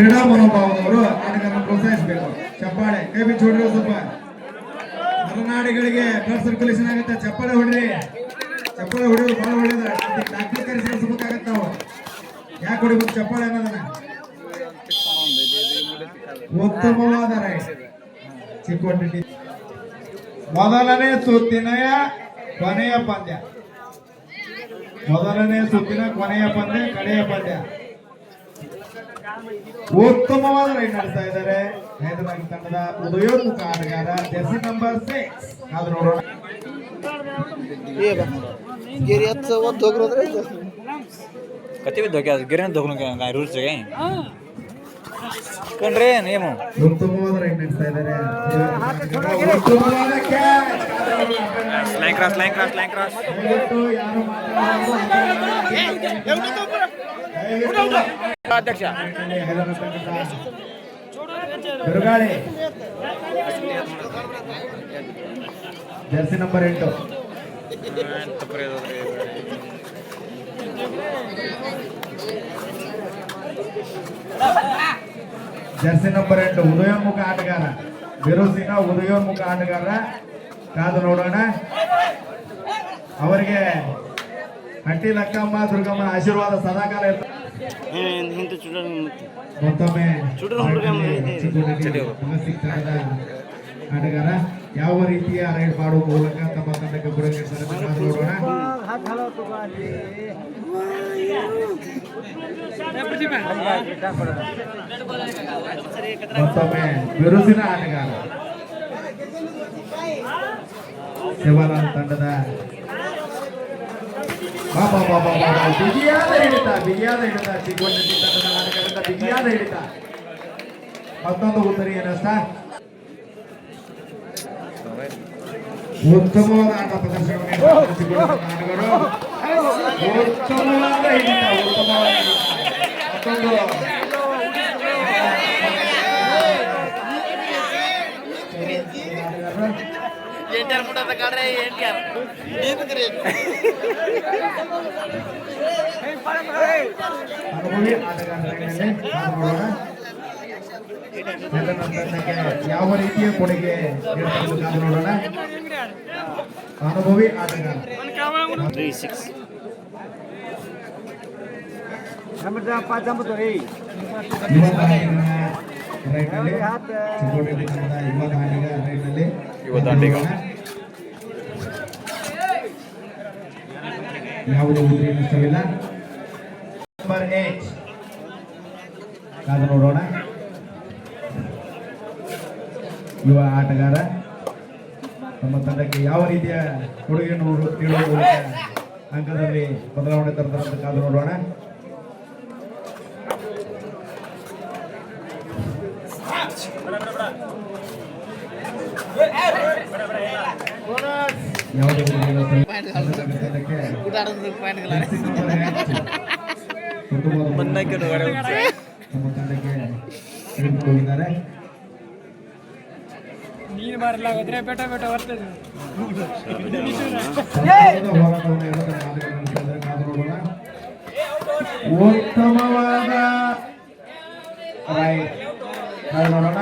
ಕ್ರೀಡಾ ಮನೋಭಾವದವರು ಆಟಗಾರರನ್ನು ಪ್ರೋತ್ಸಾಹಿಸಬೇಕು. ಚಪ್ಪಾಳೆ ಕೈ ಬಿಚ್ಚಿ ಹೊಡ್ರಿ. ಸ್ವಲ್ಪ ಮಲೆನಾಡಿಗಳಿಗೆ ಬ್ಲಡ್ ಸರ್ಕ್ಯುಲೇಷನ್ ಆಗುತ್ತೆ. ಚಪ್ಪಾಳೆ ಹೊಡ್ರಿ. ಚಪ್ಪಾಳೆ ಹೊಡೆಯೋದು ಬಹಳ ಒಳ್ಳೇದು. ಡಾಕ್ಟರ್ ಕರೆಸಿರ್ಸ್ಬೇಕಾಗತ್ತೆ ನಾವು. ಯಾಕೆ ಹೊಡಿಬೇಕು ಚಪ್ಪಾಳೆ ಅನ್ನೋದನ್ನ? ಉತ್ತಮವಾದ ರೈಟ್. ಚಿಕ್ಕೋಟಿ ಮೊದಲನೇ ಸುತ್ತಿನ ಕೊನೆಯ ಪಂದ್ಯ. ಮೊದಲನೇ ಸುತ್ತಿನ ಕೊನೆಯ ಪಂದ್ಯ, ಕಡೆಯ ಪಂದ್ಯ. ಉತ್ತಮವಾದ ರೈಡ್ ನಡೆಸ್ತಾ ಇದ್ದಾರೆ ಹೈದರಾಬಾದ್ ತಂಡದ ಉದಯೋನ್ಮುಖ ಆಟಗಾರ ಜೆರ್ಸಿ ನಂಬರ್ 6. ಅದು ನೋಡೋಣ. कति भी धोके गिरे धोकनु के रूल्स है कौन रे नेमो ಉತ್ತಮವಾದ ರೈಡ್ ನಡೆಸ್ತಾ ಇದ್ದಾರೆ. ಉತ್ತಮವಾದ ಕ್ಯಾಚ್. ಲೈನ್ ಕ್ರಾಸ್ ಅಧ್ಯಕ್ಷ ಬಿರುಗಾಳಿ ಜರ್ಸಿ ನಂಬರ್ 8. ಜರ್ಸಿ ನಂಬರ್ 8 ಉದಯೋನ್ಮುಖ ಆಟಗಾರ ಬಿರುಸಿನ ಉದಯೋನ್ಮುಖ ಆಟಗಾರ. ಕಾದು ನೋಡೋಣ. ಅವರಿಗೆ ಹಟ್ಟಿ ಲಕ್ಕಮ್ಮ ದುರ್ಗಮ್ಮನ ಆಶೀರ್ವಾದ ಸದಾಕಾಲ ಇರ್ತದೆ. ಮತ್ತೊಮ್ಮೆ ಆಟಗಾರ ಯಾವ ರೀತಿಯ ರೈಡ್ ಮಾಡುವ ಮೂಲಕ ತಮ್ಮ ತಂಡಕ್ಕೆ ಕೊಡುಗೆ ನೀಡ್ತಾರೆ ನೋಡೋಣ. ಮತ್ತೊಮ್ಮೆ ಬಿರುಸಿನ ಆಟಗಾರ ಶಿವಲಾಲ್ ತಂಡದ ಬಿಗಿಯಾದ ಹಿಡಿತ ಚಿಕ್ಕೋಟಿ ತಂಡದ ಆಟಗಾರರಿಂದ ಬಿಗಿಯಾದ ಹಿಡಿತ. ಮತ್ತೊಂದು ಉತ್ತರಿ ಏನಷ್ಟ. ಉತ್ತಮವಾದ ಆಟ ಪ್ರದರ್ಶನ ಆಟಗಾರರು. ಉತ್ತಮವಾದ ಹಿಡಿತ. ಮತ್ತೊಂದು ಅನುಭವಿ ಆಟಗಾರರಿಗೆ ಯಾವ ರೀತಿಯ ಕೊಡುಗೆ ನೋಡೋಣ. ಅನುಭವಿ ಆಟಗಾರ ಯಾವುದೇ ಉದ್ರಿ ನಷ್ಟವಿಲ್ಲ. ನಂಬರ್ 8 ಕಾದು ನೋಡೋಣ. ಯುವ ಆಟಗಾರ ನಮ್ಮ ತಂಡಕ್ಕೆ ಯಾವ ರೀತಿಯ ಕೊಡುಗೆಯನ್ನು ನೀಡುವ ಮೂಲಕ ಅಂಕದಲ್ಲಿ ಬದಲಾವಣೆ ತರದಂತ ಕಾದು ನೋಡೋಣ. ಯಾವುದೇ ನಮ್ಮ ತಂಡಕ್ಕೆ ಹೋಗಿದ್ದಾರೆ. ಉತ್ತಮವಾದ ರೈಡ್ ನೋಡೋಣ.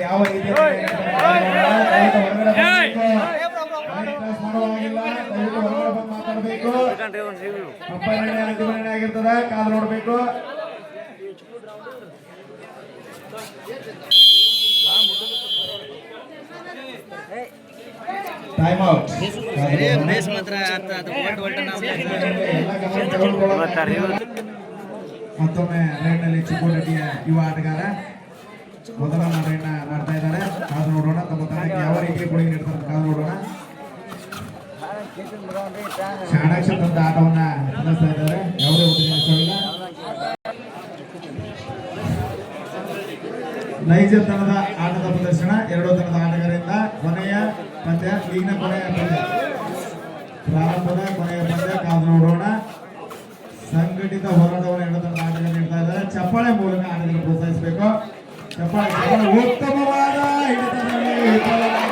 ಯಾವ ರೀತಿಯ ಮಾತಾಡಬೇಕು. ಆಗಿರ್ತದ ಕಾದು ನೋಡ್ಬೇಕು. Time out. ಮತ್ತೊಮ್ಮೆ ರೈಡ್ನಲ್ಲಿ ಚಿಕ್ಕೋಟಿಯ ಯುವ ಆಟಗಾರ ಮೊದಲ ರೈಡ್ನ ಮಾಡ್ತಾ ಇದ್ದಾರೆ. ಕಾದು ನೋಡೋಣ. ತಮ್ಮ ತಂಡಕ್ಕೆ ಯಾವ ರೀತಿಯ ಕೊಡುಗೆ ನೀಡ್ತಾರೆ ಕಾದು ನೋಡೋಣ. ಚಾಣಾಕ್ಷ ತಂದ ಆಟವನ್ನ ನಡೆಸ್ತಾ ಇದ್ದಾರೆ. ಯಾವುದೇ ಉದ್ದೇಶವಿಲ್ಲ. ನೈಜತನದ ಆಟದ ಪ್ರದರ್ಶನ. ಎರಡೂ ತನದ ಆಟಗಾರರಿಂದ ಕೊನೆಯ ಪಂದ್ಯ, ಲೀಗ್ನ ಕೊನೆಯ ಪಂದ್ಯ, ಪ್ರಾರಂಭದ ಕೊನೆಯ ಪಂದ್ಯ ಕಾದು ನೋಡೋಣ. ಸಂಘಟಿತ ಹೋರಾಟವನ್ನು ಎರಡೂ ತನದ ಆಟಗಾರ ನೀಡ್ತಾ ಇದ್ದಾರೆ. ಚಪ್ಪಾಳೆ ಮೂಲಕ ಆಟಗಾರನ್ನು ಪ್ರೋತ್ಸಾಹಿಸಬೇಕು. ಚಪ್ಪಾಳೆ. ಉತ್ತಮವಾದ ಹಿಡಿತದಲ್ಲಿ ಉತ್ತಮವಾದ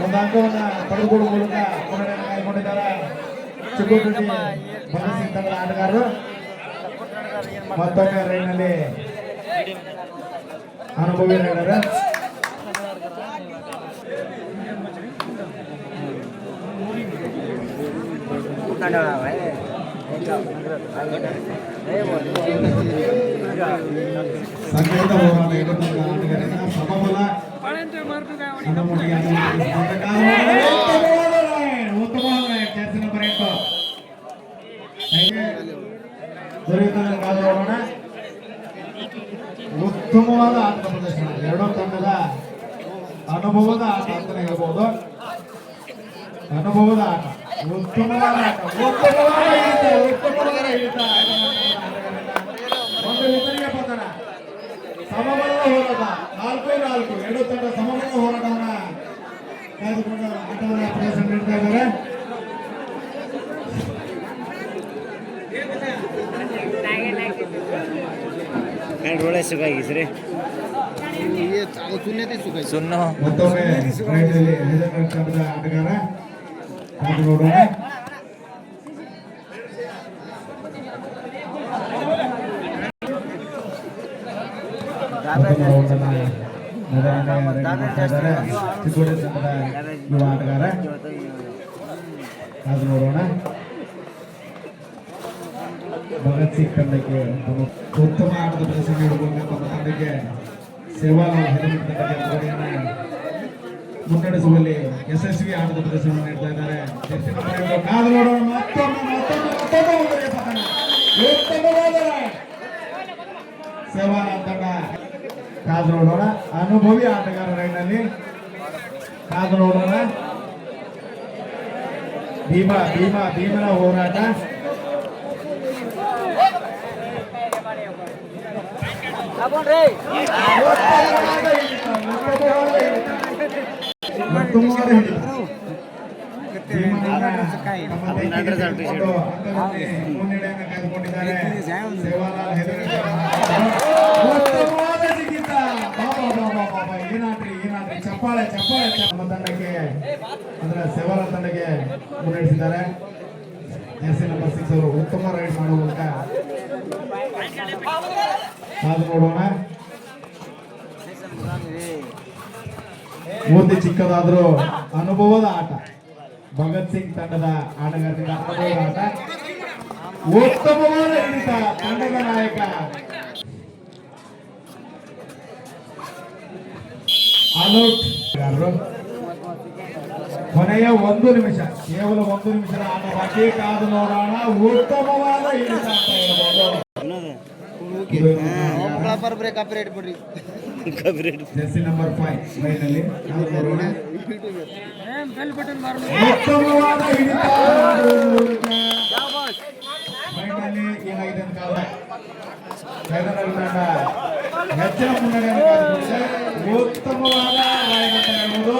ಒಂದು ಅಂಕವನ್ನು ಪಡೆದುಕೊಳ್ಳುವ ಮೂಲಕ ಮುನ್ನಡೆಯನ್ನು ಕಾಯ್ದುಕೊಂಡಿದ್ದಾರೆ ಚಿಕ್ಕೋಟಿ ಭಗತ್ ಸಿಂಗ್ ತಂಡದ ಆಟಗಾರರು. ಮತ್ತೊಮ್ಮೆ ರೈಡ್ನಲ್ಲಿ ಅನುಭವಿ ರೈಡರ್ ಸಂಗೀತ ಹೋರಾಟ ಆಟಗಾರರಿಂದ ಸಮಬಲ ಉತ್ತಮವಾದ ಆಟದ ಪ್ರದರ್ಶನ. ಎರಡೂ ತಂಡದ ಅನುಭವದ ಆಟ ಅಂತಾನೆ ಹೇಳ್ಬೋದು. ಅನುಭವದ ಆಟ, ಉತ್ತಮವಾದ ಆಟ, ಉತ್ತಮವಾದ ಹಿಡಿತ, ಉತ್ತಮವಾದ ಹಿಡಿತ. ಒಂದು ವಿತರಣೆಗೆ ಬಂಧನ, ಸಮಬಲದ ಹೋರಾಟ, 4-4. ಎರಡೂ ತಂಡ ಸಮಬಲದ ಹೋರಾಟವನ್ನ ಕಾಯ್ದುಕೊಂಡು ಆಟವನ್ನ ಪ್ರದರ್ಶನ ನೀಡ್ತಾ ಇದ್ದಾರೆ. ಮತ್ತೊಮ್ಮೆ ರೈಡ್ನಲ್ಲಿ ಹೈದರಾಬಾದ್ ತಂಡದ ಆಟಗಾರ ಕಾದು ನೋಡೋಣ. ಚಿಕ್ಕೋಡಿ ತಂಡದ ಯುವ ಆಟಗಾರ ಕಾದು ನೋಡೋಣ. ಭಗತ್ ಸಿಂಗ್ ತಂಡಕ್ಕೆ ಉತ್ತಮ ಆಟದ ಪ್ರದರ್ಶನ ನೀಡುವಾಗ ತಮ್ಮ ತಂಡಕ್ಕೆ ಸೇವಾಲಾಲ್ ಹೆಲ್ಮೆಟ್ ತಂಡಕ್ಕೆ ಜೋಡಿಯನ್ನು ಮುನ್ನಡೆಸುವಲ್ಲಿ ಯಶಸ್ವಿ ಆಟದ ಪ್ರದರ್ಶನ ನೀಡ್ತಾ ಇದ್ದಾರೆ. ಕಾದು ನೋಡೋಣ. ಮತ್ತೊಮ್ಮೆ ಉತ್ತಮವಾದ ಸೇವಾಲಾಲ್ ತಂಡ ಕಾದು ನೋಡೋಣ. ಅನುಭವಿ ಆಟಗಾರ ರೈಡ್ನಲ್ಲಿ ಕಾದು ನೋಡೋಣ. ಭೀಮನ ಹೋರಾಟ. ಮುನ್ನಡೆಯನ್ನು ಕಾಯ್ದುಕೊಂಡಿದ್ದಾರೆ ಸೇವಾಲಾಲ್ ಹೆಲ್ಮೆಟ್. ಏನಾದ್ರಿ ಚಪ್ಪಾಳೆ ನಮ್ಮ ತಂಡಕ್ಕೆ ಅಂದ್ರೆ ಸೇವಾಲಾಲ್ ತಂಡಕ್ಕೆ ಮುನ್ನಡೆಸಿದ್ದಾರೆ. ಎಸ್ ನಂಬರ್ 6 ಅವರು ಉತ್ತಮ ರೈಡ್ ಮಾಡುವ ಮೂಲಕ ಕಾದು ನೋಡೋಣ. ಓದಿ ಚಿಕ್ಕದಾದರೂ ಅನುಭವದ ಆಟ. ಭಗತ್ ಸಿಂಗ್ ತಂಡದ ಆಟಗಾರರಿಂದ ಅನುಭವದ ಆಟ, ಉತ್ತಮವಾದ ಹಿಡಿತ. ತಂಡದ ನಾಯಕ ಅಲೌಟ್. ಕೊನೆಯ 1 ನಿಮಿಷ, ಕೇವಲ 1 ನಿಮಿಷದ ಆಟ ಬಾಕಿ. ಕಾದು ನೋಡೋಣ. ಉತ್ತಮವಾದ ಹಿಡಿತ ಅಂತ ಹೇಳ್ಬೋದು. ಜೆರ್ಸಿ ನಂಬರ್ 5 ಲೈನಲ್ಲಿ ಕಾದು ನೋಡೋಣ. ಉತ್ತಮವಾದ ಹಿಡಿತ. ಫೈನಲಿ ಏನಾಗಿದೆ ಅಂತ ಕಾಲ ಹೈದರಾಬಾದ್ ತಂಡ ಹೆಚ್ಚಿನ ಮುನ್ನಡೆಯನ್ನು ಕಾಯ್ದುಕೊಂಡಿದೆ. ಉತ್ತಮವಾದ ರಾಯಘಟ್ಟ ಹೇಳ್ಬೋದು.